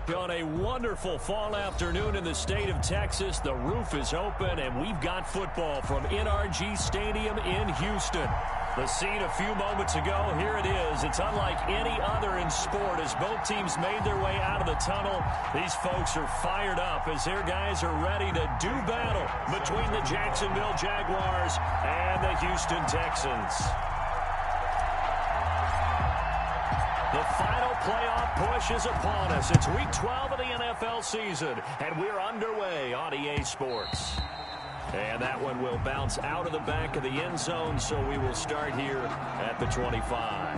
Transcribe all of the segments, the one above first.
On a wonderful fall afternoon in the state of Texas, the roof is open, and we've got football from NRG Stadium in Houston. The scene a few moments ago, here it is. It's unlike any other in sport as both teams made their way out of the tunnel. These folks are fired up as their guys are ready to do battle between the Jacksonville Jaguars and the Houston Texans. The final playoff push is upon us. It's Week 12 of the NFL season, and we're underway on EA Sports. And that one will bounce out of the back of the end zone, so we will start here at the 25.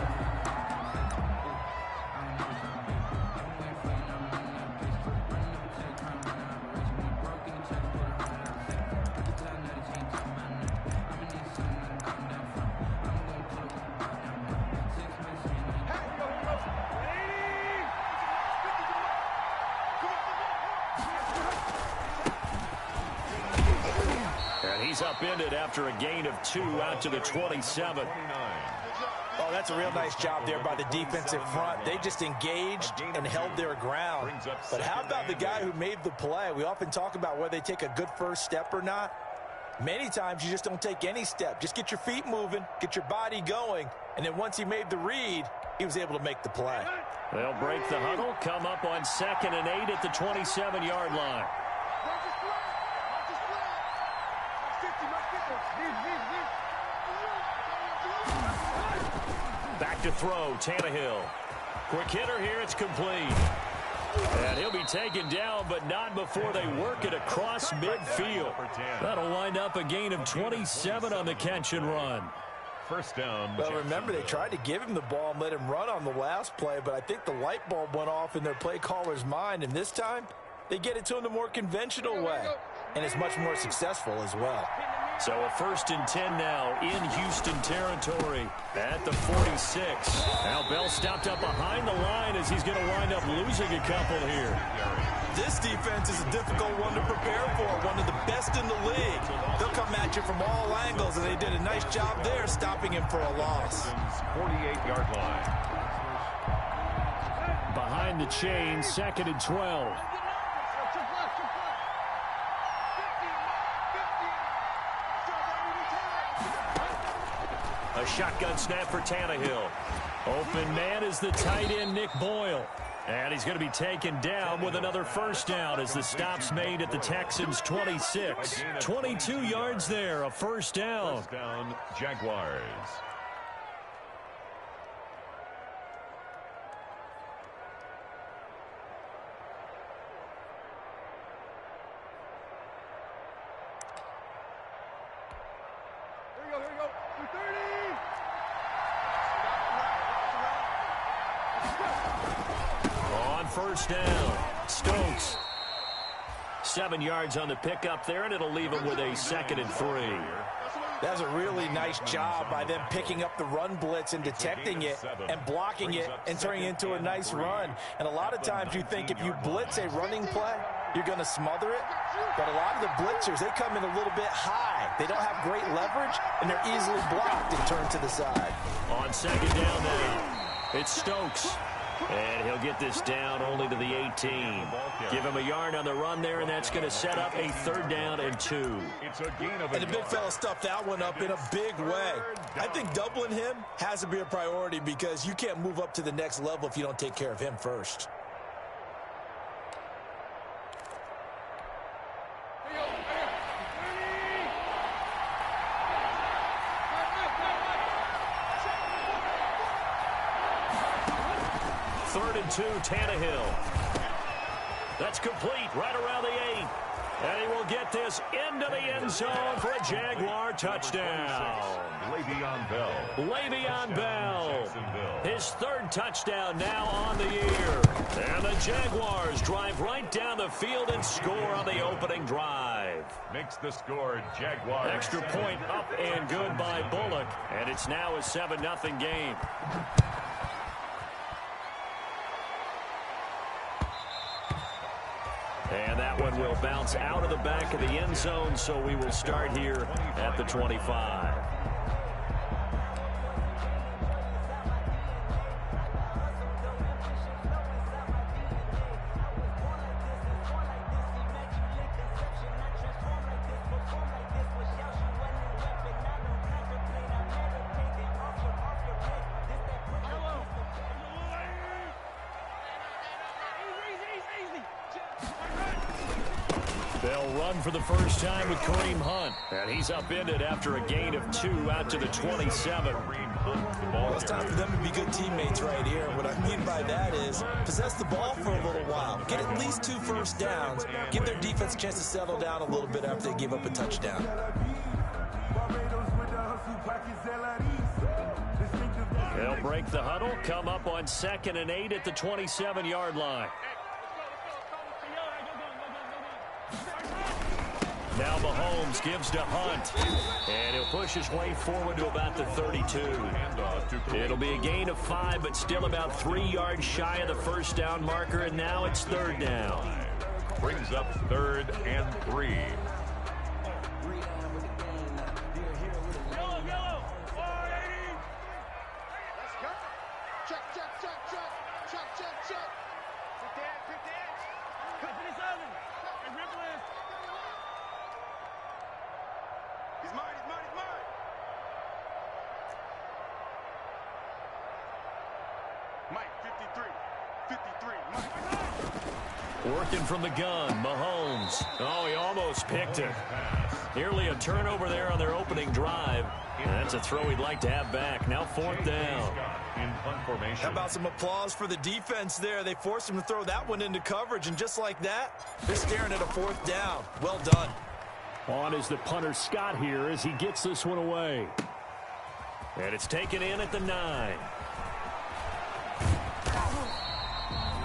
He's upended after a gain of 2 out to the 27. Oh, that's a real nice job there by the defensive front. They just engaged and held their ground. But how about the guy who made the play? We often talk about whether they take a good first step or not. Many times you just don't take any step. Just get your feet moving, get your body going, and then once he made the read, he was able to make the play. They'll break the huddle, come up on 2nd and 8 at the 27-yard line. Back to throw, Tannehill. Quick hitter here, it's complete. And he'll be taken down, but not before they work it across midfield. That'll wind up a gain of 27 on the catch and run. First down. Well, remember, they tried to give him the ball and let him run on the last play, but I think the light bulb went off in their play caller's mind, and this time they get it to him the more conventional way, and it's much more successful as well. So a 1st and 10 now in Houston territory at the 46. Now Bell stopped up behind the line as he's going to wind up losing a couple here. This defense is a difficult one to prepare for, one of the best in the league. They'll come at you from all angles, and they did a nice job there stopping him for a loss. 48-yard line. Behind the chain, 2nd and 12. A shotgun snap for Tannehill. Open man is the tight end, Nick Boyle. And he's going to be taken down with another first down as the stop's made at the Texans' 26. 22 yards there, a first down. First down, Jaguars. First down, Stokes. 7 yards on the pickup there, and it'll leave him with a 2nd and 3. That's a really nice job by them picking up the run blitz and detecting it and blocking it and turning it into a nice run. And a lot of times you think if you blitz a running play, you're going to smother it. But a lot of the blitzers, they come in a little bit high. They don't have great leverage, and they're easily blocked and turned to the side. On 2nd down now, it's Stokes. And he'll get this down only to the 18. Give him a yard on the run there, and that's going to set up a 3rd down and 2. And the big fella stuffed that one up in a big way. I think doubling him has to be a priority because you can't move up to the next level if you don't take care of him first. To Tannehill. That's complete right around the 8. And he will get this into the end zone for a Jaguar touchdown. Le'Veon Bell. Le'Veon Bell. His 3rd touchdown now on the year. And the Jaguars drive right down the field and score on the opening drive. Makes the score Jaguars. Extra point up and good by Bullock. And it's now a 7-0 game. And that one will bounce out of the back of the end zone, so we will start here at the 25. They'll run for the first time with Kareem Hunt. And he's upended after a gain of 2 out to the 27. Well, it's time for them to be good teammates right here. What I mean by that is possess the ball for a little while. Get at least 2 first downs. Give their defense a chance to settle down a little bit after they give up a touchdown. They'll break the huddle, come up on 2nd and 8 at the 27-yard line. Now Mahomes gives to Hunt, and he'll push his way forward to about the 32. It'll be a gain of 5, but still about 3 yards shy of the first down marker, and now it's 3rd down. Brings up 3rd and 3. Working from the gun, Mahomes. Oh, he almost picked it. Nearly a turnover there on their opening drive. And that's a throw he'd like to have back. Now 4th down. How about some applause for the defense there? They forced him to throw that one into coverage, and just like that, they're staring at a 4th down. Well done. On is the punter Scott here as he gets this one away. And it's taken in at the 9.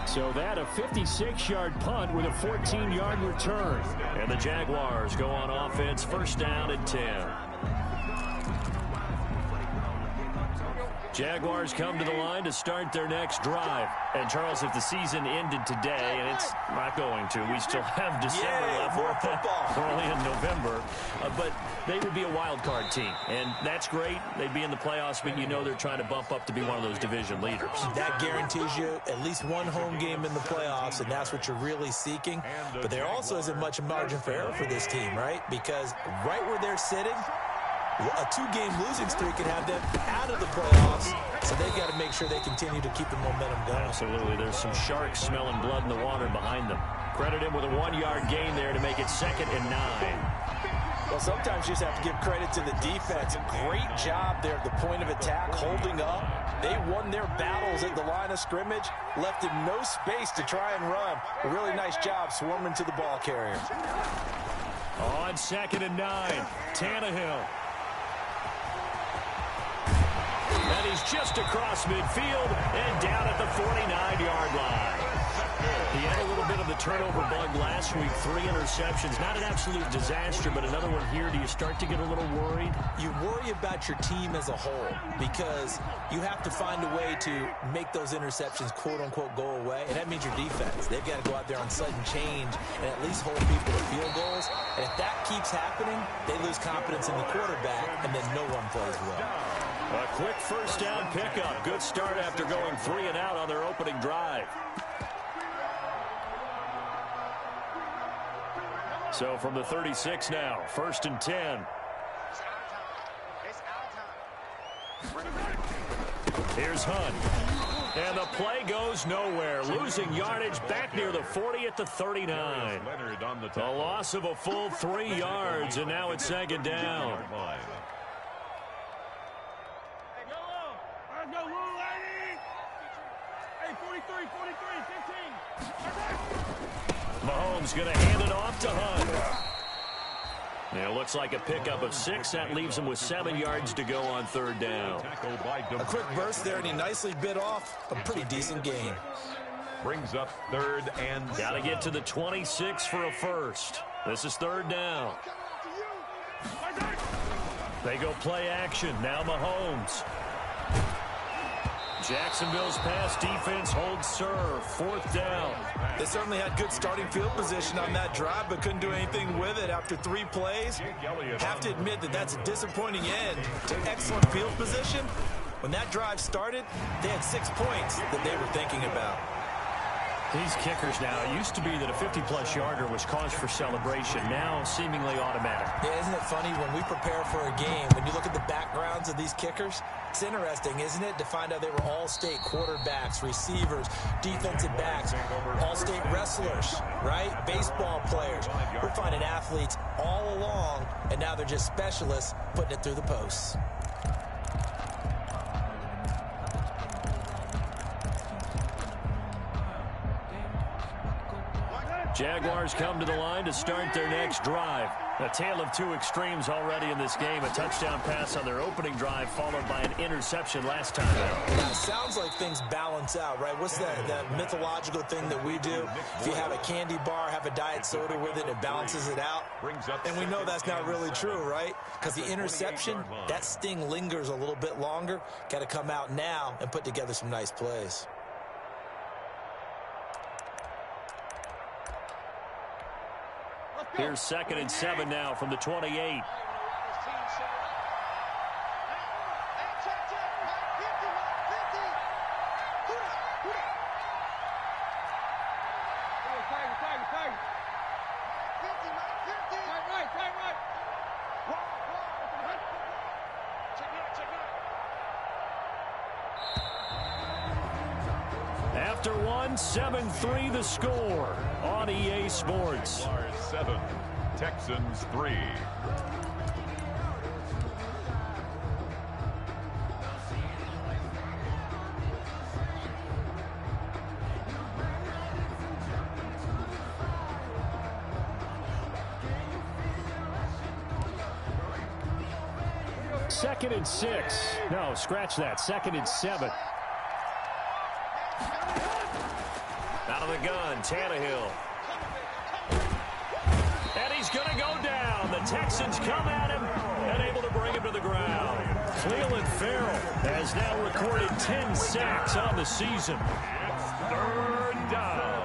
So that a 56-yard punt with a 14-yard return. And the Jaguars go on offense, 1st down and 10. Jaguars come to the line to start their next drive. And, Charles, if the season ended today, and it's not going to, we still have December left. More football. We're only in November. But they would be a wild card team. And that's great. They'd be in the playoffs, but you know they're trying to bump up to be one of those division leaders. That guarantees you at least one home game in the playoffs, and that's what you're really seeking. But there also isn't much margin for error for this team, right? Because right where they're sitting, a 2-game losing streak could have them out of the playoffs, so they've got to make sure they continue to keep the momentum going. Absolutely. There's some sharks smelling blood in the water behind them. Credit him with a 1-yard gain there to make it 2nd and 9. Well, sometimes you just have to give credit to the defense. Great job there at the point of attack, holding up. They won their battles at the line of scrimmage, left him no space to try and run. A really nice job swarming to the ball carrier. On 2nd and 9, Tannehill. And he's just across midfield and down at the 49-yard line. He had a little bit of the turnover bug last week, 3 interceptions. Not an absolute disaster, but another one here. Do you start to get a little worried? You worry about your team as a whole because you have to find a way to make those interceptions, quote-unquote, go away, and that means your defense. They've got to go out there on sudden change and at least hold people to field goals. And if that keeps happening, they lose confidence in the quarterback, and then no one plays well. A quick 1st down pickup. Good start after going 3 and out on their opening drive. So from the 36 now, 1st and 10. Here's Hunt. And the play goes nowhere. Losing yardage back near the 40 at the 39. A loss of a full 3 yards, and now it's 2nd down. Mahomes going to hand it off to Hunt. It looks like a pickup of 6. That leaves him with 7 yards to go on 3rd down. A quick burst there, and he nicely bit off a pretty decent gain. Brings up 3rd and 7. Got to get to the 26 for a first. This is 3rd down. They go play action. Now Mahomes. Jacksonville's pass defense holds serve. 4th down. They certainly had good starting field position on that drive, but couldn't do anything with it after 3 plays. Have to admit that that's a disappointing end to excellent field position. When that drive started, they had 6 points that they were thinking about. These kickers now, it used to be that a 50-plus yarder was cause for celebration. Now, seemingly automatic. Yeah, isn't it funny when we prepare for a game, when you look at the backgrounds of these kickers, it's interesting, isn't it, to find out they were all-state quarterbacks, receivers, defensive backs, all-state wrestlers, right? Baseball players. We're finding athletes all along, and now they're just specialists putting it through the posts. Jaguars come to the line to start their next drive. A tale of two extremes already in this game. A touchdown pass on their opening drive, followed by an interception last time out. Yeah, sounds like things balance out, right? What's that mythological thing that we do? If you have a candy bar, have a diet soda with it, it balances it out. And we know that's not really true, right? Because the interception, that sting lingers a little bit longer. Got to come out now and put together some nice plays. Here's 2nd and 7 now from the 28. After one, 7-3 the score on EA Sports. 7, Texans 3. Second and 6. No, scratch that. 2nd and 7. Out of the gun, Tannehill. And he's going to go down. The Texans come at him and able to bring him to the ground. Clelin Ferrell has now recorded 10 sacks on the season. It's 3rd down.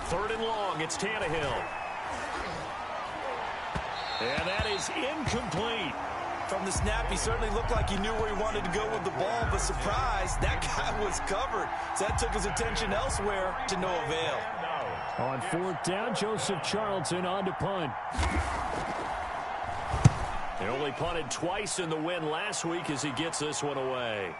Third and long, it's Tannehill. And that is incomplete. From the snap, he certainly looked like he knew where he wanted to go with the ball, but surprise, that guy was covered. So that took his attention elsewhere to no avail. On 4th down, Joseph Charlton on to punt. He only punted twice in the win last week as he gets this one away.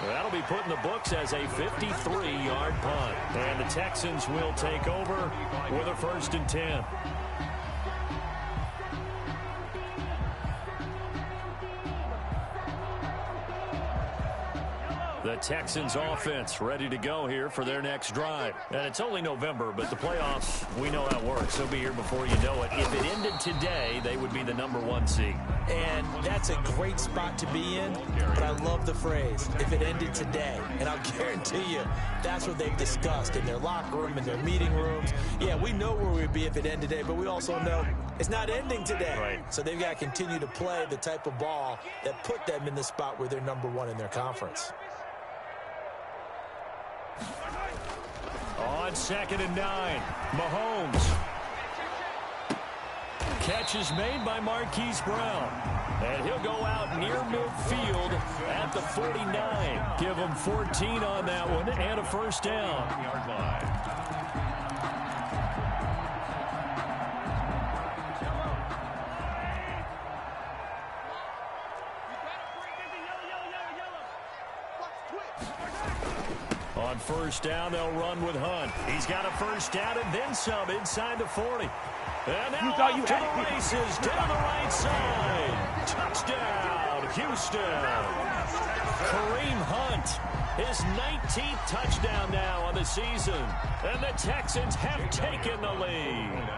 That'll be put in the books as a 53-yard punt. And the Texans will take over with a 1st and 10. The Texans offense ready to go here for their next drive. And it's only November, but the playoffs, we know how it works. They'll be here before you know it. If it ended today, they would be the #1 seed. And that's a great spot to be in, but I love the phrase, if it ended today. And I'll guarantee you, that's what they've discussed in their locker room, in their meeting rooms. Yeah, we know where we'd be if it ended today, but we also know it's not ending today. Right. So they've got to continue to play the type of ball that put them in the spot where they're #1 in their conference. On 2nd and 9, Mahomes. Catch is made by Marquise Brown. And he'll go out near midfield at the 49. Give him 14 on that one and a 1st down. Yard line. On 1st down, they'll run with Hunt. He's got a 1st down and then some inside the 40. And now off to the races down the right side. Touchdown, Houston. Kareem Hunt, his 19th touchdown now on the season. And the Texans have taken the lead.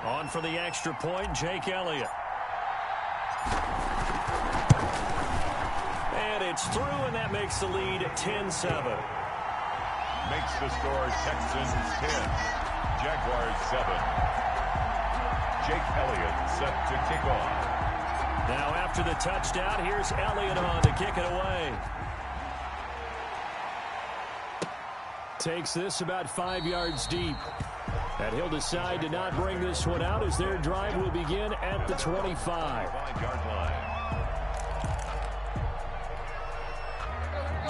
On for the extra point, Jake Elliott. And it's through, and that makes the lead 10-7. Makes the score Texans 10, Jaguars 7. Jake Elliott set to kick off. after the touchdown. Here's Elliott on to kick it away. Takes this about 5 yards deep. And he'll decide to not bring this one out as their drive will begin at the 25.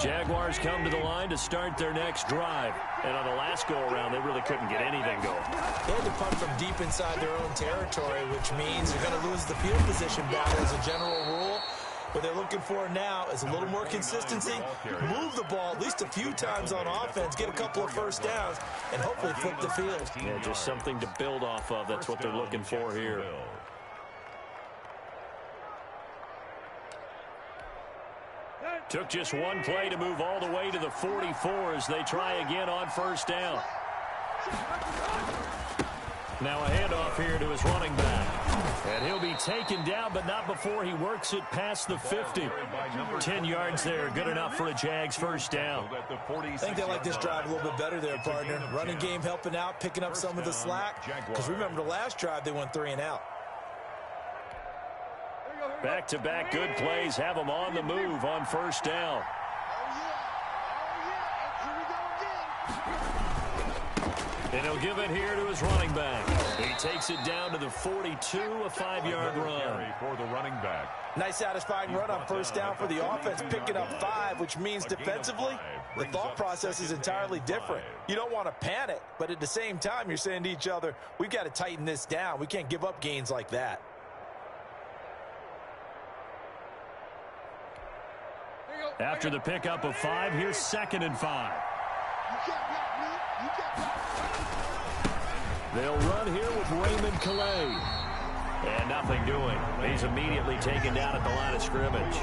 Jaguars come to the line to start their next drive. And on the last go-around, they really couldn't get anything going. They had to punt from deep inside their own territory, which means they're going to lose the field position battle as a general rule. What they're looking for now is a little more consistency, move the ball at least a few times on offense, get a couple of first downs, and hopefully flip the field. Yeah, just something to build off of. That's what they're looking for here. Took just one play to move all the way to the 44 as they try again on first down. Now a handoff here to his running back. And he'll be taken down, but not before he works it past the 50. 10 yards there, good enough for a Jags first down. I think they like this drive a little bit better there, partner. Running game helping out, picking up some of the slack. Because remember the last drive, they went 3 and out. Back-to-back good plays have them on the move on first down. And he'll give it here to his running back. He takes it down to the 42, a 5-yard run. For the running back. Nice satisfying run on first down for the offense, picking up 5, which means defensively, the thought process is entirely different. You don't want to panic, but at the same time, you're saying to each other, we've got to tighten this down. We can't give up gains like that. After the pickup of 5, here's 2nd and 5. They'll run here with Raymond Calais. And nothing doing. He's immediately taken down at the line of scrimmage.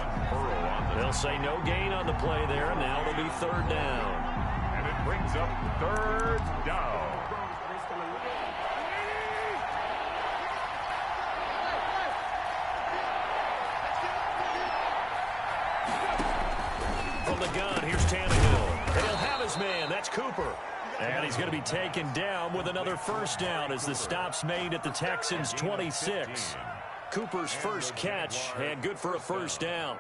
They'll say no gain on the play there, and now it'll be 3rd down. And it brings up 3rd down. From the gun, here's Tannehill. And he'll have his man. That's Cooper. And he's going to be taken down with another first down as the stop's made at the Texans' 26. Cooper's first catch, and good for a first down.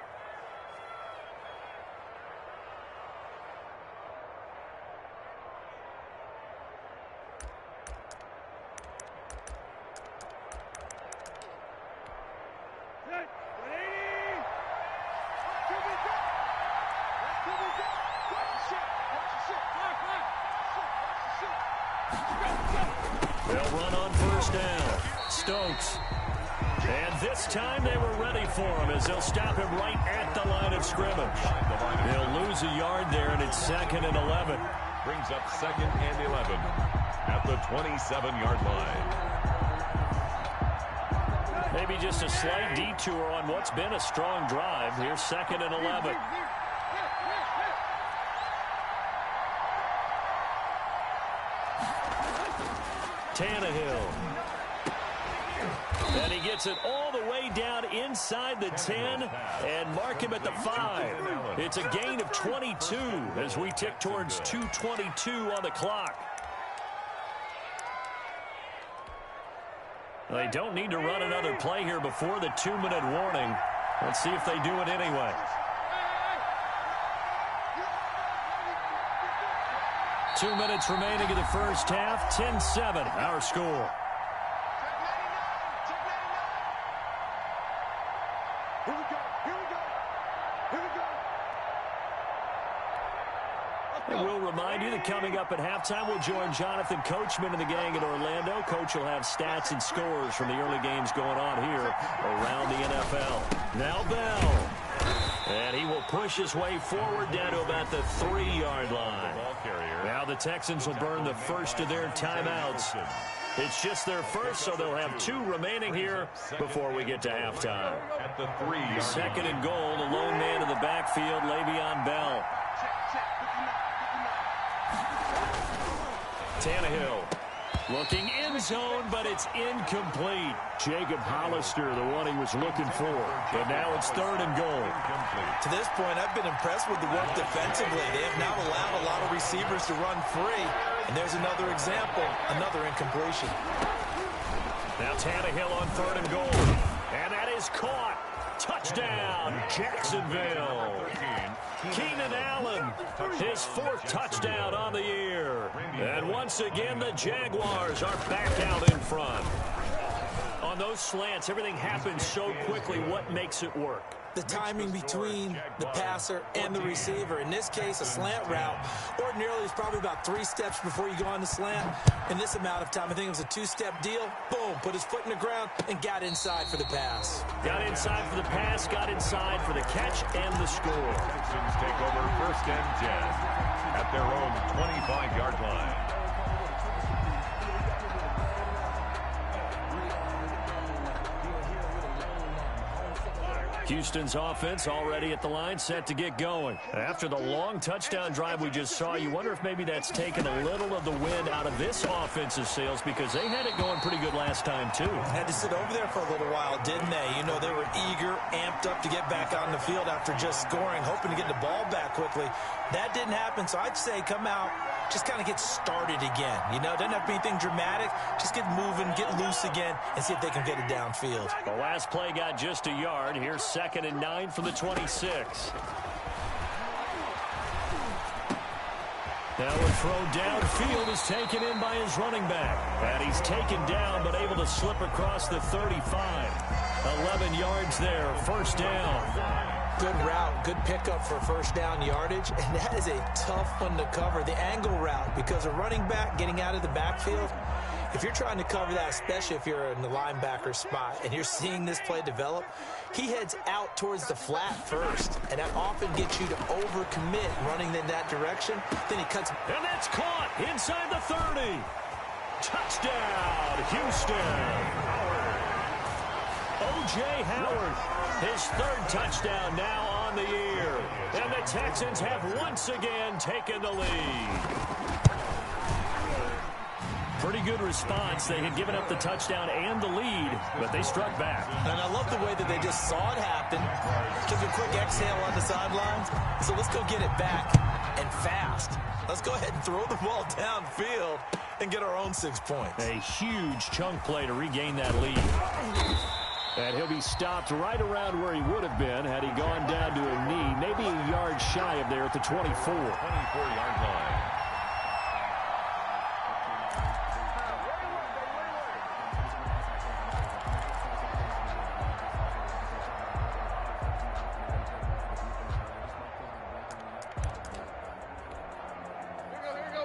They'll run on first down. Stokes. And this time they were ready for him as they'll stop him right at the line of scrimmage. They'll lose a yard there, and it's 2nd and 11. Brings up 2nd and 11 at the 27-yard line. Maybe just a slight detour on what's been a strong drive. Here's 2nd and 11. Tannehill. And he gets it all the way down inside the 10 and mark him at the 5. It's a gain of 22 as we tick towards 2:22 on the clock. They don't need to run another play here before the 2-minute warning. Let's see if they do it anyway. 2 minutes remaining in the first half. 10-7, our score. And we'll remind you that coming up at halftime, we'll join Jonathan Coachman and the gang in Orlando. Coach will have stats and scores from the early games going on here around the NFL. Now Bell. And he will push his way forward down to about the 3-yard line. Now the Texans will burn the first of their timeouts. It's just their first, so they'll have 2 remaining here before we get to halftime. At the 3-yard 2nd and goal, the lone man in the backfield, Le'Veon Bell. Tannehill looking in zone, but it's incomplete. Jacob Hollister, the one he was looking for. But now it's 3rd and goal. To this point, I've been impressed with the work defensively. They have not allowed a lot of receivers to run free. And there's another example, another incompletion. Now Tannehill on 3rd and goal. And that is caught. Touchdown, Jacksonville. Keenan Allen, his 4th touchdown on the year. And once again, the Jaguars are back out in front. On those slants, everything happens so quickly. What makes it work? The timing between the passer and the receiver. In this case, a slant route ordinarily is probably about 3 steps before you go on the slant. In this amount of time, I think it was a 2-step deal. Boom, put his foot in the ground and got inside for the pass. Got inside for the pass, got inside for the catch and the score. Texans take over 1st and 10 at their own 25-yard line. Houston's offense already at the line, set to get going. After the long touchdown drive we just saw, you wonder if maybe that's taken a little of the wind out of this offense's sails, because they had it going pretty good last time, too. Had to sit over there for a little while, didn't they? You know, they were eager, amped up to get back on the field after just scoring, hoping to get the ball back quickly. That didn't happen, so I'd say come out, just kind of get started again. You know, doesn't have to be anything dramatic. Just get moving, get loose again, and see if they can get it downfield. The last play got just a yard. Here's 2nd and 9 from the 26. Now a throw downfield is taken in by his running back. And he's taken down, but able to slip across the 35. 11 yards there, 1st down. Good route, good pickup for 1st down yardage, and that is a tough one to cover. The angle route, because a running back getting out of the backfield, if you're trying to cover that, especially if you're in the linebacker spot and you're seeing this play develop, he heads out towards the flat first, and that often gets you to overcommit running in that direction. Then he cuts. And that's caught inside the 30. Touchdown, Houston. O.J. Howard, his 3rd touchdown now on the year. And the Texans have once again taken the lead. Pretty good response. They had given up the touchdown and the lead, but they struck back. And I love the way that they just saw it happen. Took a quick exhale on the sidelines. So let's go get it back and fast. Let's go ahead and throw the ball downfield and get our own 6 points. A huge chunk play to regain that lead. And he'll be stopped right around where he would have been had he gone down to a knee, maybe a yard shy of there at the 24. 24-yard line.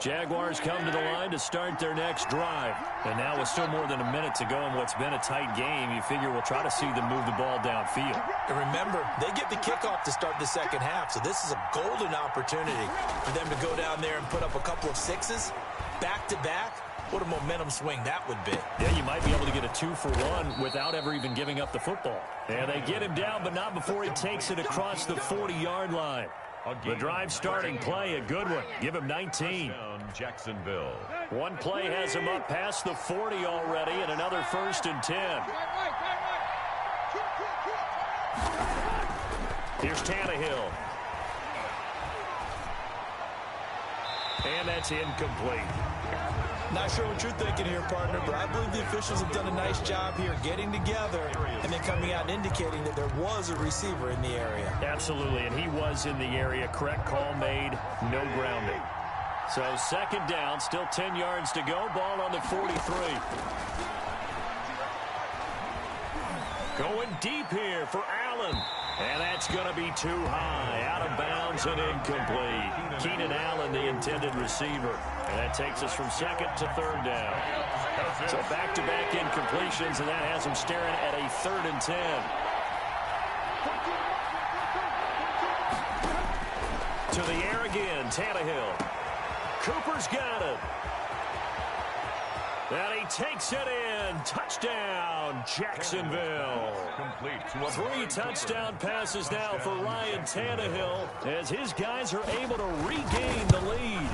Jaguars come to the line to start their next drive. And now with still more than a minute to go in what's been a tight game, you figure we'll try to see them move the ball downfield. And remember, they get the kickoff to start the 2nd half, so this is a golden opportunity for them to go down there and put up a couple of 6s back-to-back. What a momentum swing that would be. Yeah, you might be able to get a 2-for-1 without ever even giving up the football. And they get him down, but not before he takes it across the 40-yard line. The drive starting play, a good one. Give him 19. Jacksonville. One play has him up past the 40 already, and another 1st and 10. Here's Tannehill. And that's incomplete. Not sure what you're thinking here, partner, but I believe the officials have done a nice job here getting together and then coming out and indicating that there was a receiver in the area. Absolutely, and he was in the area. Correct call made, no grounding. So 2nd down, still 10 yards to go. Ball on the 43. Going deep here for Allen. And that's going to be too high. Out of bounds and incomplete. Keenan Allen, the intended receiver. And that takes us from 2nd to 3rd down. So back-to-back incompletions, and that has him staring at a 3rd and 10. To the air again, Tannehill. Cooper's got it. And he takes it in. Touchdown, Jacksonville. 3 touchdown passes now for Ryan Tannehill as his guys are able to regain the lead.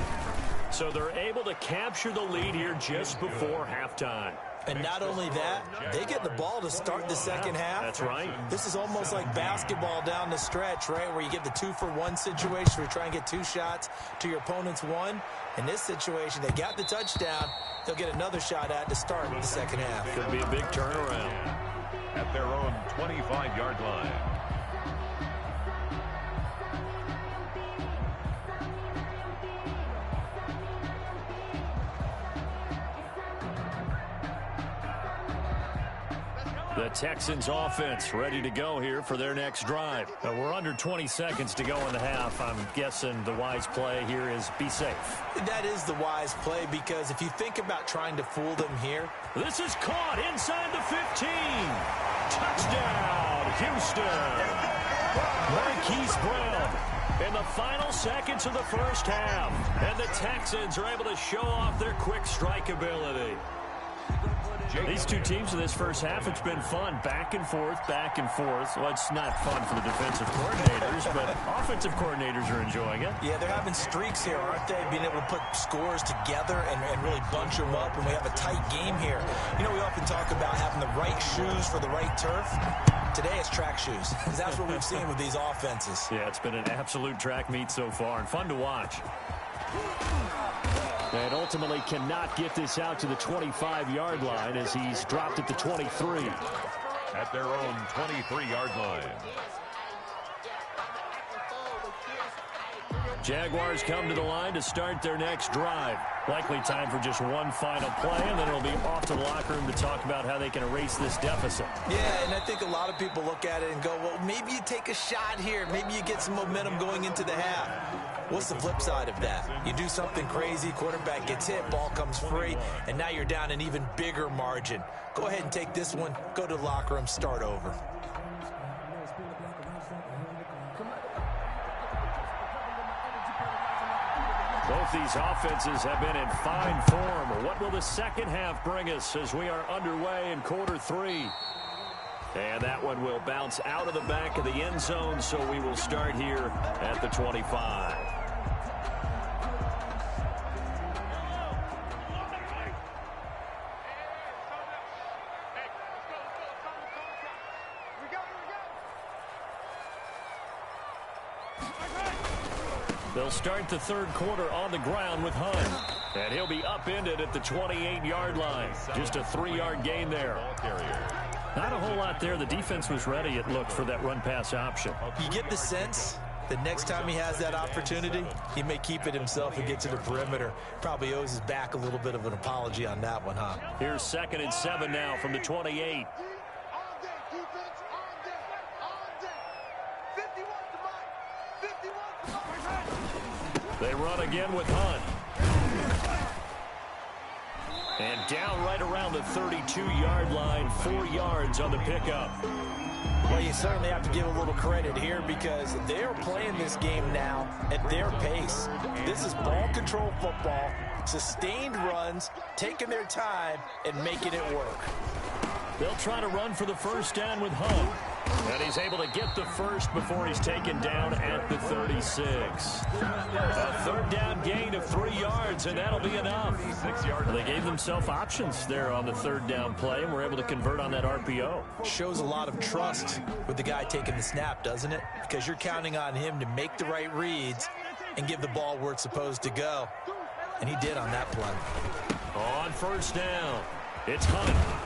So they're able to capture the lead here just before halftime. And not only that, they get the ball to start the 2nd half. That's right. This is almost like basketball down the stretch, right, where you get the 2-for-1 situation where you try and get 2 shots to your opponent's 1. In this situation, they got the touchdown. They'll get another shot at to start the 2nd half. Could be a big turnaround. at their own 25-yard line. The Texans offense ready to go here for their next drive. We're under 20 seconds to go in the half. I'm guessing the wise play here is be safe. That is the wise play, because if you think about trying to fool them here. This is caught inside the 15. Touchdown, Houston. Marquise Brown in the final seconds of the first half. And the Texans are able to show off their quick strike ability. These two teams in this first half, it's been fun. Back and forth, back and forth. Well, it's not fun for the defensive coordinators, but offensive coordinators are enjoying it. Yeah, they're having streaks here, aren't they? Being able to put scores together and really bunch them up, and we have a tight game here. You know, we often talk about having the right shoes for the right turf. Today it's track shoes, because that's what we've seen with these offenses. Yeah, it's been an absolute track meet so far, and fun to watch. And ultimately cannot get this out to the 25-yard line as he's dropped at the 23. At their own 23-yard line. Jaguars come to the line to start their next drive. Likely time for just one final play, and then it'll be off to the locker room to talk about how they can erase this deficit. Yeah, and I think a lot of people look at it and go, well, maybe you take a shot here. Maybe you get some momentum going into the half. What's the flip side of that? You do something crazy, quarterback gets hit, ball comes free, and now you're down an even bigger margin. Go ahead and take this one, go to the locker room, start over. Both these offenses have been in fine form. What will the second half bring us as we are underway in quarter three? And that one will bounce out of the back of the end zone, so we will start here at the 25. They'll start the third quarter on the ground with Hunt. And he'll be upended at the 28-yard line. Just a 3-yard gain there. Not a whole lot there. The defense was ready, it looked, for that run-pass option. You get the sense that next time he has that opportunity, he may keep it himself and get to the perimeter. Probably owes his back a little bit of an apology on that one, huh? Here's 2nd and 7 now from the 28. They run again with Hunt. And down right around the 32-yard line, 4 yards on the pickup. Well, you certainly have to give a little credit here, because they're playing this game now at their pace. This is ball control football, sustained runs, taking their time and making it work. They'll try to run for the first down with Hunt. And he's able to get the first before he's taken down at the 36. A third down gain of 3 yards, and that'll be enough. 6 yards. Well, they gave themselves options there on the third down play, and were able to convert on that RPO. Shows a lot of trust with the guy taking the snap, doesn't it? Because you're counting on him to make the right reads and give the ball where it's supposed to go. And he did on that play. On first down, it's Hunt.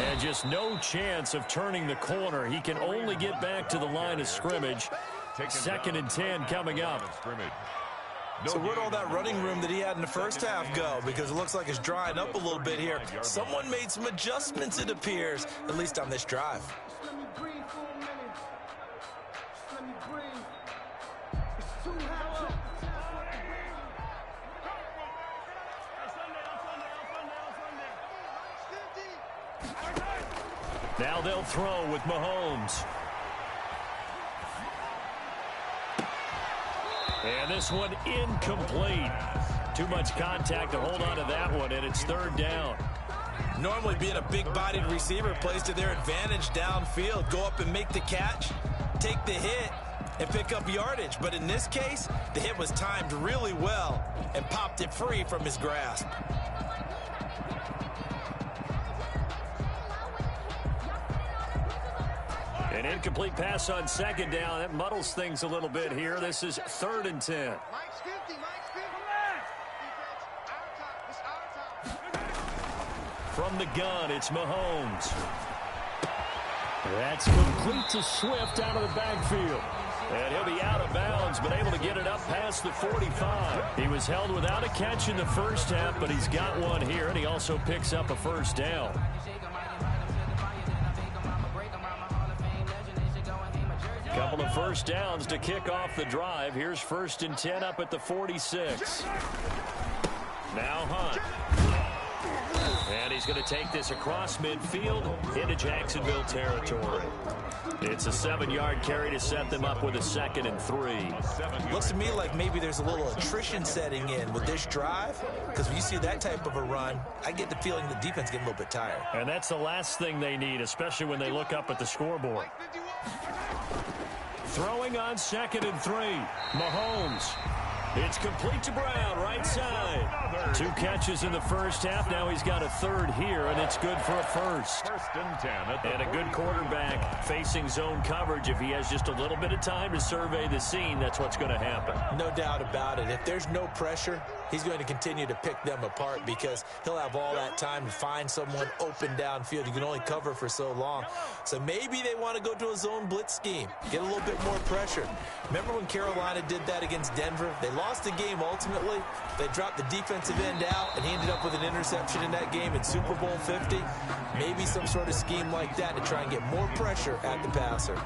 And just no chance of turning the corner. He can only get back to the line of scrimmage. 2nd and 10 coming up. So where'd all that running room that he had in the first half go? Because it looks like it's drying up a little bit here. Someone made some adjustments, it appears, at least on this drive. Now they'll throw with Mahomes. And this one incomplete. Too much contact to hold on to that one, and it's 3rd down. Normally being a big-bodied receiver plays to their advantage downfield. Go up and make the catch, take the hit, and pick up yardage. But in this case, the hit was timed really well and popped it free from his grasp. An incomplete pass on 2nd down. That muddles things a little bit here. This is 3rd and 10. From the gun, it's Mahomes. That's complete to Swift out of the backfield. And he'll be out of bounds, but able to get it up past the 45. He was held without a catch in the first half, but he's got one here, and he also picks up a first down. Couple of first downs to kick off the drive. Here's 1st and 10 up at the 46. Now Hunt. And he's going to take this across midfield into Jacksonville territory. It's a 7-yard carry to set them up with a 2nd and 3. Looks to me like maybe there's a little attrition setting in with this drive, because when you see that type of a run, I get the feeling the defense getting a little bit tired. And that's the last thing they need, especially when they look up at the scoreboard. Throwing on 2nd and 3. Mahomes. It's complete to Brown, right side. 2 catches in the first half. Now he's got a 3rd here, and it's good for a first. 1st and 10. And a good quarterback facing zone coverage. If he has just a little bit of time to survey the scene, that's what's going to happen. No doubt about it. If there's no pressure, he's going to continue to pick them apart because he'll have all that time to find someone open downfield. You can only cover for so long. So maybe they want to go to a zone blitz scheme, get a little bit more pressure. Remember when Carolina did that against Denver? They lost the game ultimately. They dropped the defensive end out, and he ended up with an interception in that game in Super Bowl 50. Maybe some sort of scheme like that to try and get more pressure at the passer.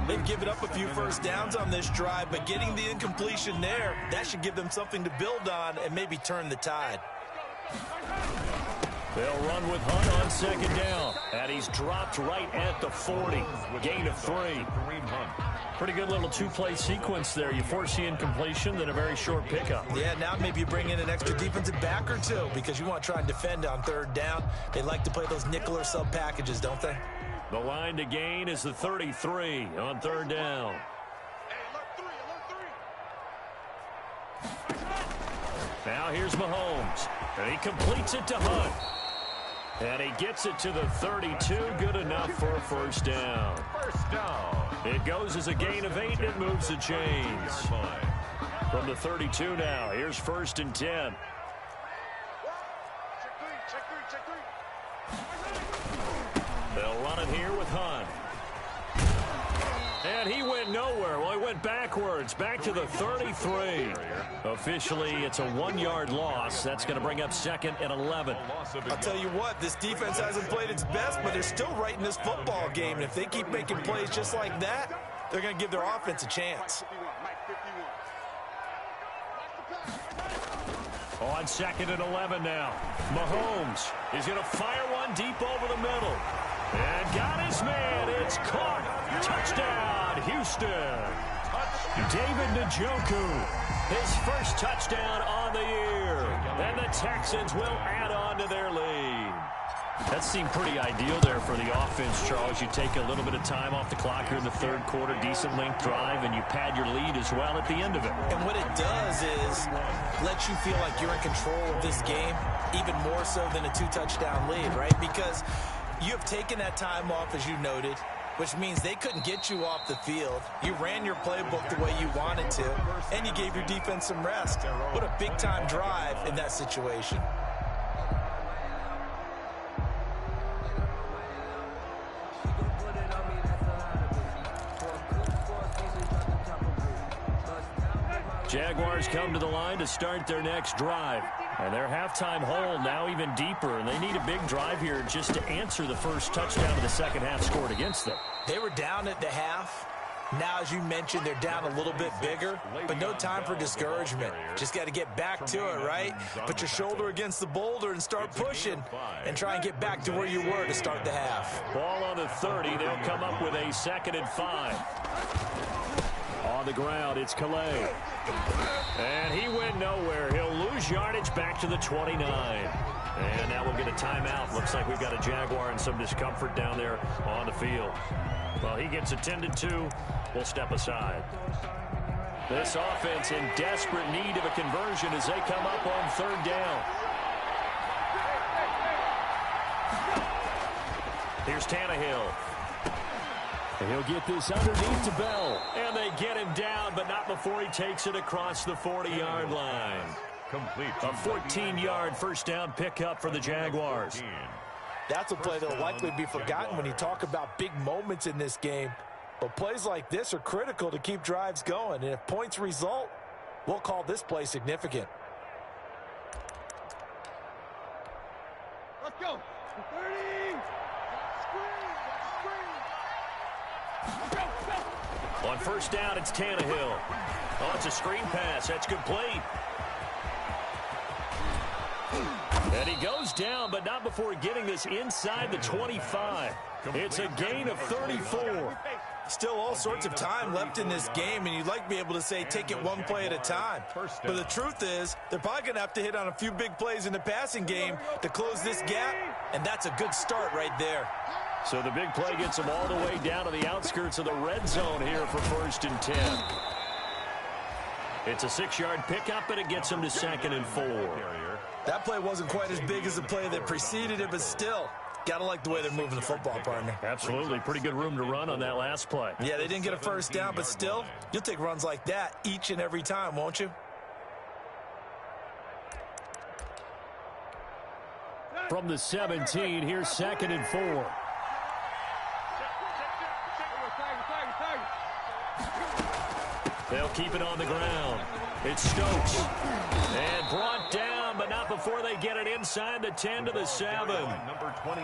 They've given up a few first downs on this drive, but getting the incompletion there, that should give them something to build on and maybe turn the tide. They'll run with Hunt on 2nd down. And he's dropped right at the 40. Gain of 3. Pretty good little 2-play sequence there. You force the incompletion, then a very short pickup. Yeah, now maybe you bring in an extra defensive back or two because you want to try and defend on 3rd down. They like to play those nickel or sub packages, don't they? The line to gain is the 33 on 3rd down. Now here's Mahomes. And he completes it to Hunt. And he gets it to the 32. Good enough for a first down. First down. It goes as a gain of 8, and it moves the chains. From the 32 now, here's 1st and 10. They'll run it here with Hunt. And he went nowhere. Well, he went backwards, back to the 33. Officially, it's a 1-yard loss. That's going to bring up 2nd and 11. I'll tell you what, this defense hasn't played its best, but they're still right in this football game. And if they keep making plays just like that, they're going to give their offense a chance. On 2nd and 11 now. Mahomes is going to fire one deep over the middle. And got his man. It's caught. Touchdown, Houston. David Njoku, his first touchdown on the year. And the Texans will add on to their lead. That seemed pretty ideal there for the offense, Charles. You take a little bit of time off the clock here in the 3rd quarter, decent length drive, and you pad your lead as well at the end of it. And what it does is let you feel like you're in control of this game, even more so than a 2-touchdown lead, right? Because you have taken that time off, as you noted, which means they couldn't get you off the field. You ran your playbook the way you wanted to, and you gave your defense some rest. What a big-time drive in that situation. Jaguars come to the line to start their next drive. And their halftime hole now even deeper, and they need a big drive here just to answer the first touchdown of the second half scored against them. They were down at the half. Now, as you mentioned, they're down a little bit bigger, but no time for discouragement. Just got to get back to it, right? Put your shoulder against the boulder and start pushing and try and get back to where you were to start the half. Ball on the 30. They'll come up with a 2nd and 5. On the ground, it's Calais. And he went nowhere. He'll lose yardage back to the 29. And now we'll get a timeout. Looks like we've got a Jaguar and some discomfort down there on the field. Well, he gets attended to. We'll step aside. This offense in desperate need of a conversion as they come up on 3rd down. Here's Tannehill. And he'll get this underneath to Bell. And they get him down, but not before he takes it across the 40-yard line. Complete. A 14-yard first down pickup for the Jaguars. That's a play that will likely be forgotten when you talk about big moments in this game. But plays like this are critical to keep drives going. And if points result, we'll call this play significant. Let's go. 30. On first down, it's Tannehill. Oh, it's a screen pass. That's complete. And he goes down, but not before getting this inside the 25. It's a gain of 34. Still all sorts of time left in this game, and you'd like to be able to say take it one play at a time. But the truth is, they're probably going to have to hit on a few big plays in the passing game to close this gap, and that's a good start right there. So the big play gets them all the way down to the outskirts of the red zone here for 1st and 10. It's a 6-yard pickup, and it gets them to 2nd and 4. That play wasn't quite as big as the play that preceded it, but still, gotta like the way they're moving the football, partner. Absolutely. Pretty good room to run on that last play. Yeah, they didn't get a first down, but still, you'll take runs like that each and every time, won't you? From the 17, here's 2nd and 4. They'll keep it on the ground. It's Stokes. And brought down, but not before they get it inside the 10 to the 7.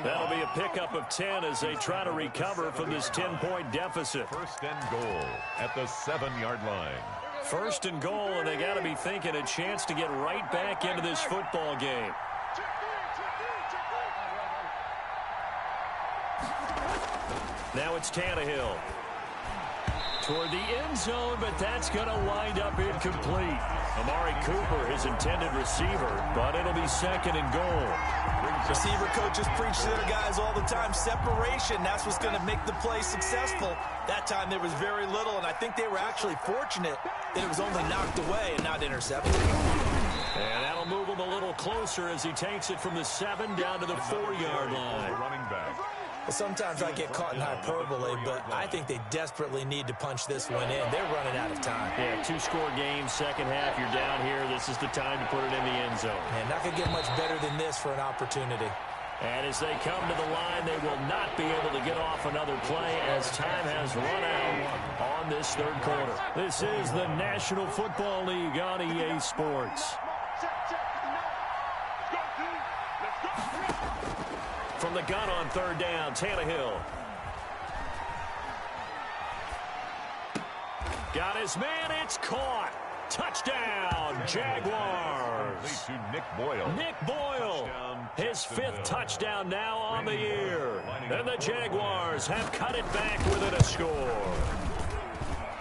That'll be a pickup of 10 as they try to recover from this 10-point deficit. 1st and goal at the 7-yard line. 1st and goal, and they got to be thinking a chance to get right back into this football game. Now it's Tannehill. Toward the end zone, but that's going to wind up incomplete. Amari Cooper, his intended receiver, but it'll be 2nd and goal. Receiver coaches preach to their guys all the time. Separation, that's what's going to make the play successful. That time there was very little, and I think they were actually fortunate that it was only knocked away and not intercepted. And that'll move him a little closer as he takes it from the 7 down to the 4-yard line. Running back. Sometimes I get caught in hyperbole, but I think they desperately need to punch this one in. They're running out of time. Yeah, 2-score game, second half, you're down here. This is the time to put it in the end zone. And not going to get much better than this for an opportunity. And as they come to the line, they will not be able to get off another play as time has run out on this 3rd quarter. This is the National Football League on EA Sports. From the gun on 3rd down, Tannehill. Got his man, it's caught. Touchdown, Jaguars. To Nick Boyle. Nick Boyle, his 5th touchdown now on the year. And the Jaguars have cut it back within a score.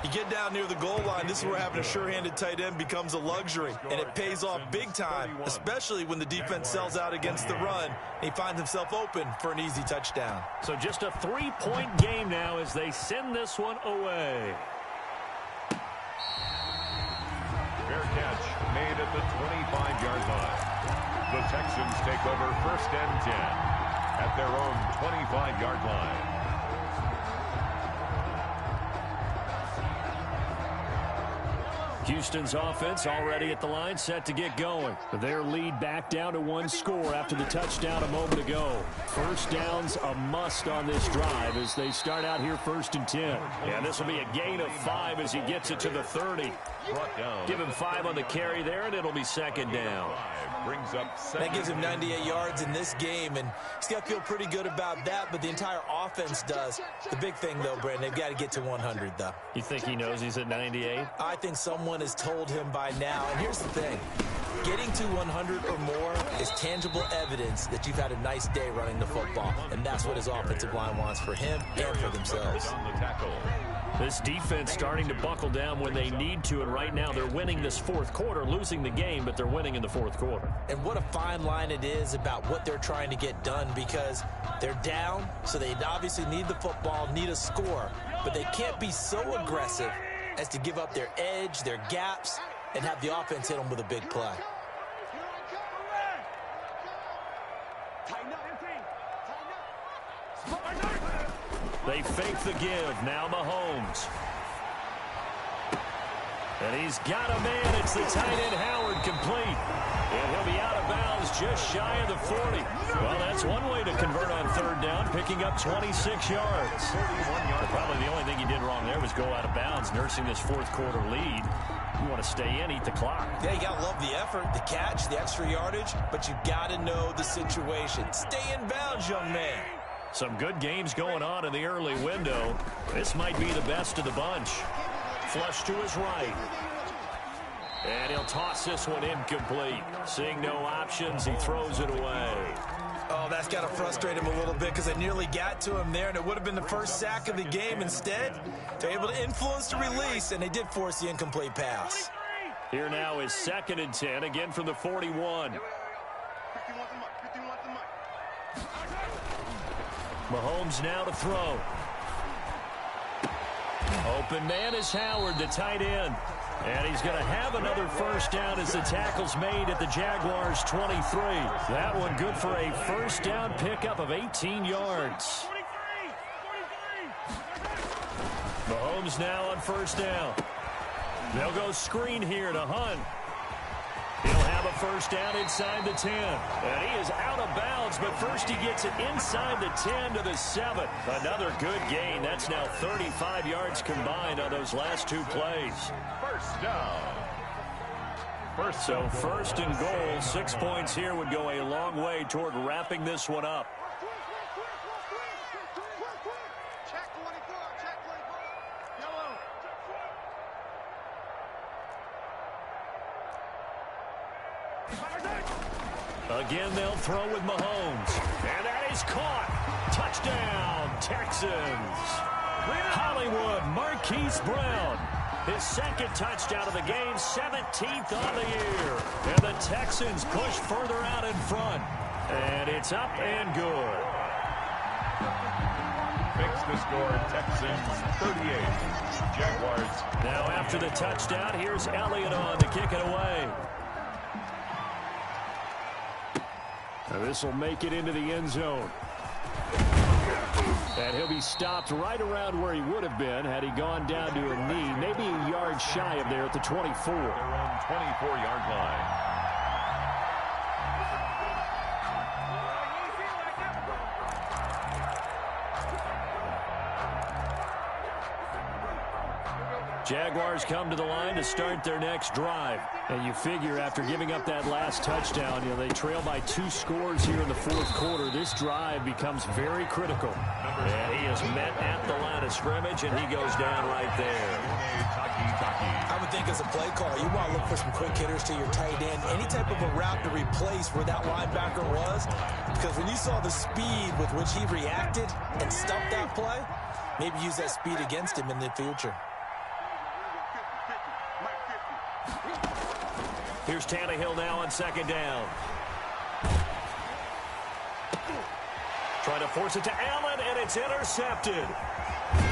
You get down near the goal line, this is where having a sure-handed tight end becomes a luxury, and it pays off big time, especially when the defense sells out against the run, and he finds himself open for an easy touchdown. So just a 3-point game now as they send this one away. Fair catch made at the 25-yard line. The Texans take over 1st and 10 at their own 25-yard line. Houston's offense already at the line, set to get going. Their lead back down to 1 score after the touchdown a moment ago. First down's a must on this drive as they start out here 1st and 10. Yeah, this will be a gain of 5 as he gets it to the 30. Give him 5 on the carry there, and it'll be 2nd down. Brings up that gives him 98 yards in this game, and he's got to feel pretty good about that, but the entire offense does. The big thing, though, Brandon, they've got to get to 100, though. You think he knows he's at 98? I think someone has told him by now, and here's the thing. Getting to 100 or more is tangible evidence that you've had a nice day running the football, and that's what his offensive line wants for him and for themselves. This defense starting to buckle down when they need to, and right now they're winning this 4th quarter, losing the game, but they're winning in the 4th quarter. And what a fine line it is about what they're trying to get done, because they're down, so they obviously need the football, need a score, but they can't be so aggressive as to give up their edge, their gaps, and have the offense hit them with a big play. They fake the give. Now Mahomes. And he's got a man. It's the tight end, Howard, complete. And he'll be out of bounds just shy of the 40. Well, that's one way to convert on third down, picking up 26 yards. But probably the only thing he did wrong there was go out of bounds, nursing this fourth quarter lead. You want to stay in, eat the clock. Yeah, you got to love the effort, the catch, the extra yardage, but you got to know the situation. Stay in bounds, young man. Some good games going on in the early window. This might be the best of the bunch. Flush to his right. And he'll toss this one incomplete. Seeing no options, he throws it away. Oh, that's got to frustrate him a little bit because they nearly got to him there, and it would have been the first sack of the game. Instead, they're able to influence the release, and they did force the incomplete pass. Here now is 2nd and 10, again from the 41. Mahomes now to throw. Open man is Howard, the tight end. And he's going to have another first down as the tackle's made at the Jaguars' 23. That one good for a first down pickup of 18 yards. Mahomes now on first down. They'll go screen here to Hunt. He'll have a first down inside the 10. And he is out of bounds, but first he gets it inside the 10 to the 7. Another good gain. That's now 35 yards combined on those last two plays. First down. So first and goal, 6 points here would go a long way toward wrapping this one up. Again, they'll throw with Mahomes. And that is caught. Touchdown, Texans. Hollywood, Marquise Brown. His second touchdown of the game, 17th on the year. And the Texans push further out in front. And it's up and good. Makes the score Texans 38. Jaguars. Now after the touchdown, here's Elliott on to kick it away. Now this will make it into the end zone. And he'll be stopped right around where he would have been had he gone down to a knee, maybe a yard shy of there at the 24. Their own 24-yard line. Jaguars come to the line to start their next drive. And you figure after giving up that last touchdown, they trail by 2 scores here in the fourth quarter. This drive becomes very critical. And he is met at the line of scrimmage, and he goes down right there. I would think as a play call, you want to look for some quick hitters to your tight end. Any type of a route to replace where that linebacker was. Because when you saw the speed with which he reacted and stuffed that play, maybe use that speed against him in the future. Here's Tannehill now on second down. Trying to force it to Allen, and it's intercepted.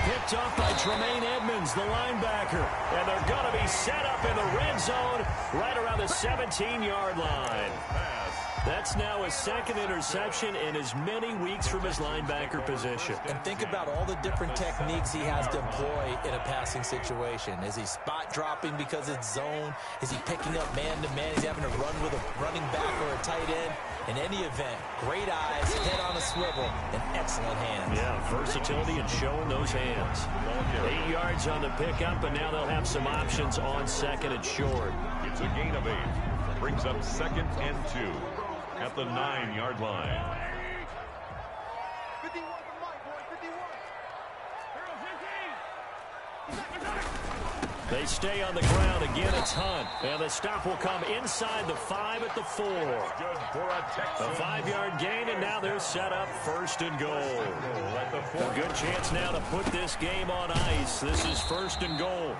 Picked up by Tremaine Edmonds, the linebacker. And they're going to be set up in the red zone right around the 17-yard line. That's now his second interception in as many weeks from his linebacker position. And think about all the different techniques he has to employ in a passing situation. Is he spot dropping because it's zone? Is he picking up man-to-man? Is he having to run with a running back or a tight end? In any event, great eyes, head on a swivel, and excellent hands. Yeah, versatility and showing those hands. 8 yards on the pickup, and now they'll have some options on second and short. It's a gain of 8. Brings up 2nd and 2. At the 9-yard line. 51 for Mike, boy, 51. They stay on the ground. Again, it's Hunt. And the stop will come inside the 5 at the 4. Good for a Texan. A 5-yard gain, and now they're set up first and goal. A good chance now to put this game on ice. This is first and goal.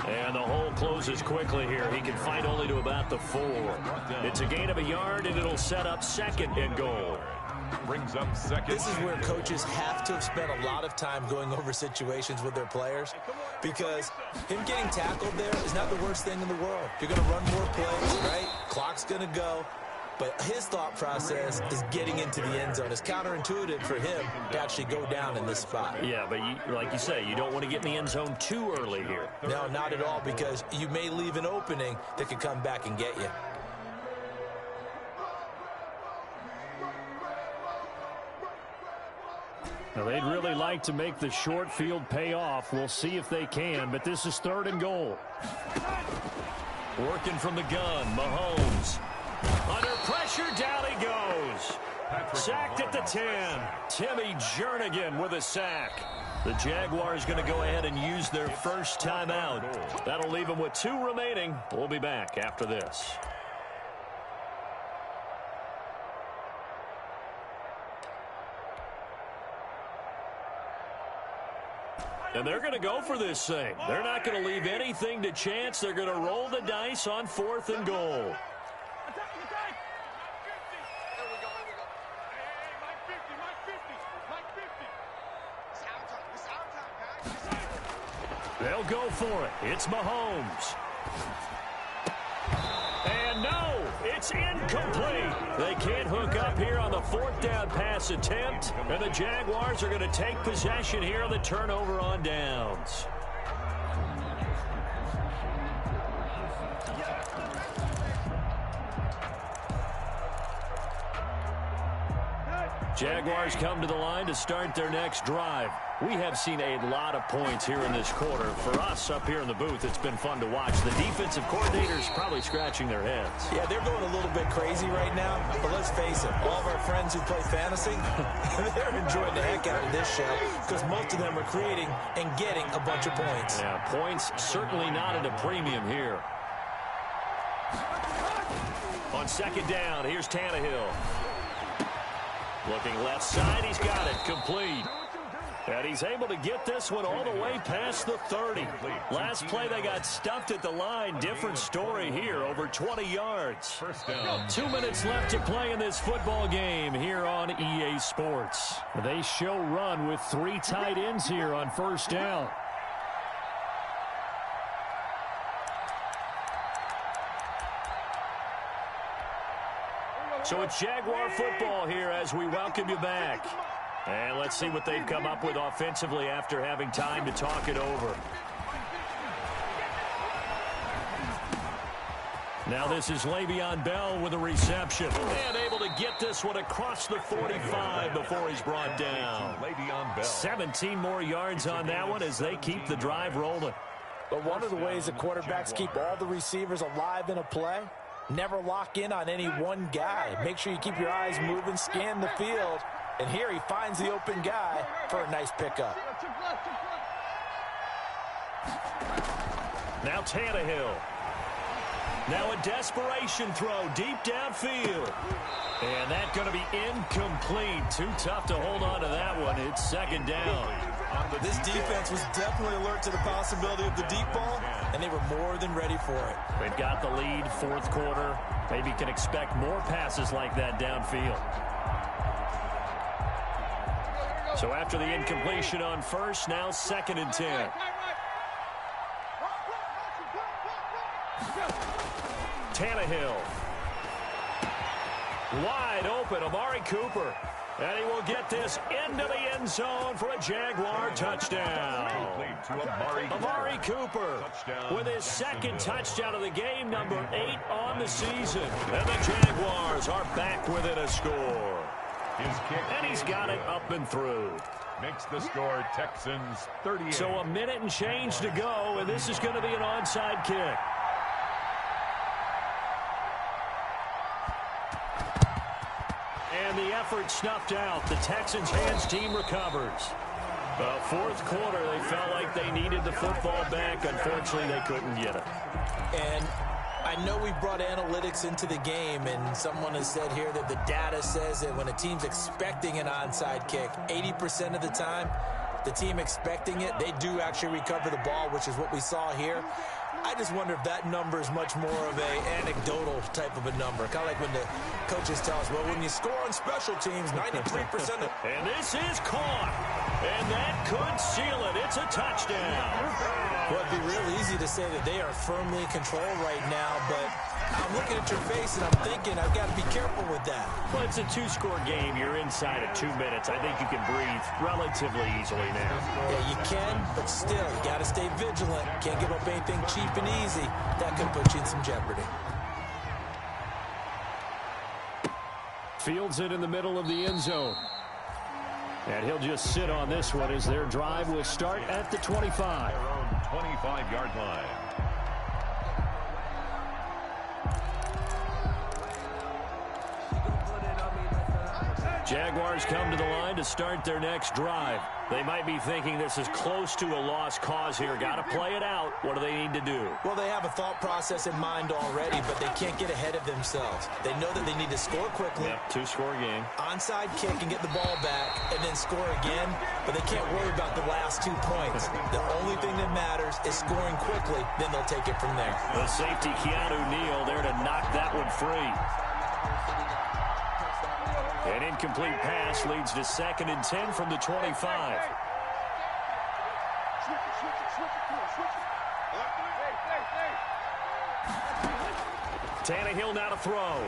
And the hole closes quickly here. He can fight only to about the 4. It's a gain of a yard, and it'll set up second and goal. Brings up second. This is where coaches have to have spent a lot of time going over situations with their players, because him getting tackled there is not the worst thing in the world. You're going to run more plays, right? Clock's going to go. But his thought process is getting into the end zone. It's counterintuitive for him to actually go down in this spot. Yeah, but like you say, you don't want to get in the end zone too early here. No, not at all, because you may leave an opening that could come back and get you. Now, they'd really like to make the short field pay off. We'll see if they can, but this is 3rd and goal. Working from the gun, Mahomes. Under pressure, down he goes. Sacked at the 10. Timmy Jernigan with a sack. The Jaguars going to go ahead and use their first timeout. That'll leave them with 2 remaining. We'll be back after this. And they're going to go for this thing. They're not going to leave anything to chance. They're going to roll the dice on 4th and goal. They'll go for it. It's Mahomes. And no, it's incomplete. They can't hook up here on the 4th down pass attempt. And the Jaguars are going to take possession here on the turnover on downs. Jaguars come to the line to start their next drive. We have seen a lot of points here in this quarter. For us up here in the booth, it's been fun to watch. The defensive coordinators probably scratching their heads. Yeah, they're going a little bit crazy right now. But let's face it, all of our friends who play fantasy, they're enjoying the heck out of this show because most of them are creating and getting a bunch of points. Yeah, points certainly not at a premium here. On 2nd down, here's Tannehill. Looking left side, he's got it, complete. And he's able to get this one all the way past the 30. Last play, they got stuffed at the line. Different story here, over 20 yards. 2 minutes left to play in this football game here on EA Sports. They show run with 3 tight ends here on 1st down. So it's Jaguar football here as we welcome you back. And let's see what they've come up with offensively after having time to talk it over. Now this is Le'Veon Bell with a reception. And able to get this one across the 45 before he's brought down. 17 more yards on that one as they keep the drive rolling. But one of the ways the quarterbacks keep all the receivers alive in a play, never lock in on any one guy. Make sure you keep your eyes moving, scan the field. And here he finds the open guy for a nice pickup. Now Tannehill. Now a desperation throw deep downfield. And that's going to be incomplete. Too tough to hold on to that one. It's 2nd down. This defense was definitely alert to the possibility of the deep ball, and they were more than ready for it. They've got the lead, 4th quarter. Maybe can expect more passes like that downfield. So after the incompletion on 1st, now 2nd and 10. Tannehill. Wide open, Amari Cooper. And he will get this into the end zone for a Jaguar touchdown. Amari Cooper with his 2nd touchdown of the game, number 8 on the season. And the Jaguars are back within a score. And he's got it up and through. Makes the score Texans 38. So a minute and change to go, and this is going to be an onside kick. And the effort snuffed out. The Texans' hands team recovers. 4th quarter, they felt like they needed the football back. Unfortunately, they couldn't get it. And I know we brought analytics into the game, and someone has said here that the data says that when a team's expecting an onside kick, 80% of the time, the team expecting it, they do actually recover the ball, which is what we saw here. I just wonder if that number is much more of a anecdotal type of a number. Kind of like when the coaches tell us, well, when you score on special teams, 93% of... And this is caught. And that could seal it. It's a touchdown. Well, it'd be real easy to say that they are firmly in control right now, but I'm looking at your face, and I'm thinking I've got to be careful with that. Well, it's a two-score game. You're inside of 2 minutes. I think you can breathe relatively easily now. Yeah, you can, but still, you got to stay vigilant. Can't give up anything cheap and easy. That could put you in some jeopardy. Fields it in the middle of the end zone. And he'll just sit on this one as their drive will start at the 25. Their own 25-yard line. Jaguars come to the line to start their next drive. They might be thinking this is close to a lost cause here. Got to play it out. What do they need to do? Well, they have a thought process in mind already, but they can't get ahead of themselves. They know that they need to score quickly. Yep, two-score game. Onside kick and get the ball back and then score again, but they can't worry about the last 2 points. The only thing that matters is scoring quickly, then they'll take it from there. The safety, Keanu Neal, there to knock that one free. An incomplete pass leads to 2nd and 10 from the 25. Tannehill now to throw.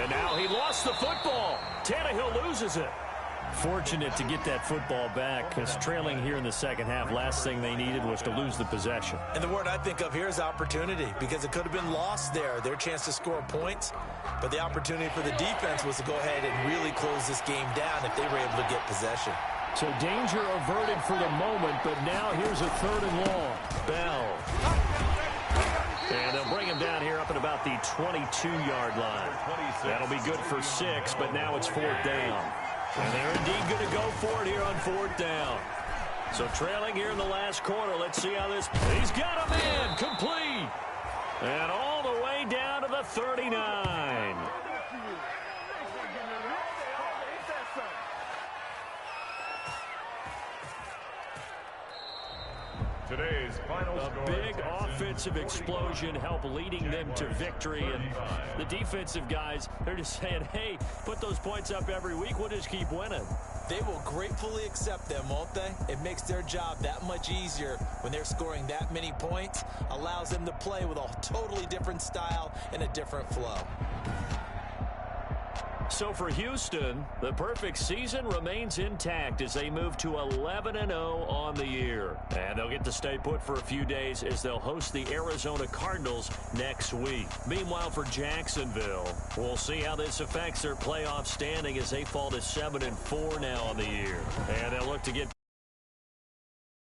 And now he lost the football. Tannehill loses it. Fortunate to get that football back, because trailing here in the second half, last thing they needed was to lose the possession. And the word I think of here is opportunity, because it could have been lost there, their chance to score points. But the opportunity for the defense was to go ahead and really close this game down if they were able to get possession. So danger averted for the moment, but now here's a 3rd and long. Bell. And they'll bring him down here up at about the 22-yard line. That'll be good for 6, but now it's 4th down. And they're indeed going to go for it here on 4th down. So trailing here in the last quarter. Let's see how this... He's got him in. Complete. And all the way down to the 39. Today's final score. Big offensive explosion help leading them to victory. And the defensive guys, they're just saying, hey, put those points up every week. We'll just keep winning. They will gratefully accept them, won't they? It makes their job that much easier when they're scoring that many points. Allows them to play with a totally different style and a different flow. So for Houston, the perfect season remains intact as they move to 11-0 on the year. And they'll get to stay put for a few days as they'll host the Arizona Cardinals next week. Meanwhile, for Jacksonville, we'll see how this affects their playoff standing as they fall to 7-4 now on the year. And they'll look to get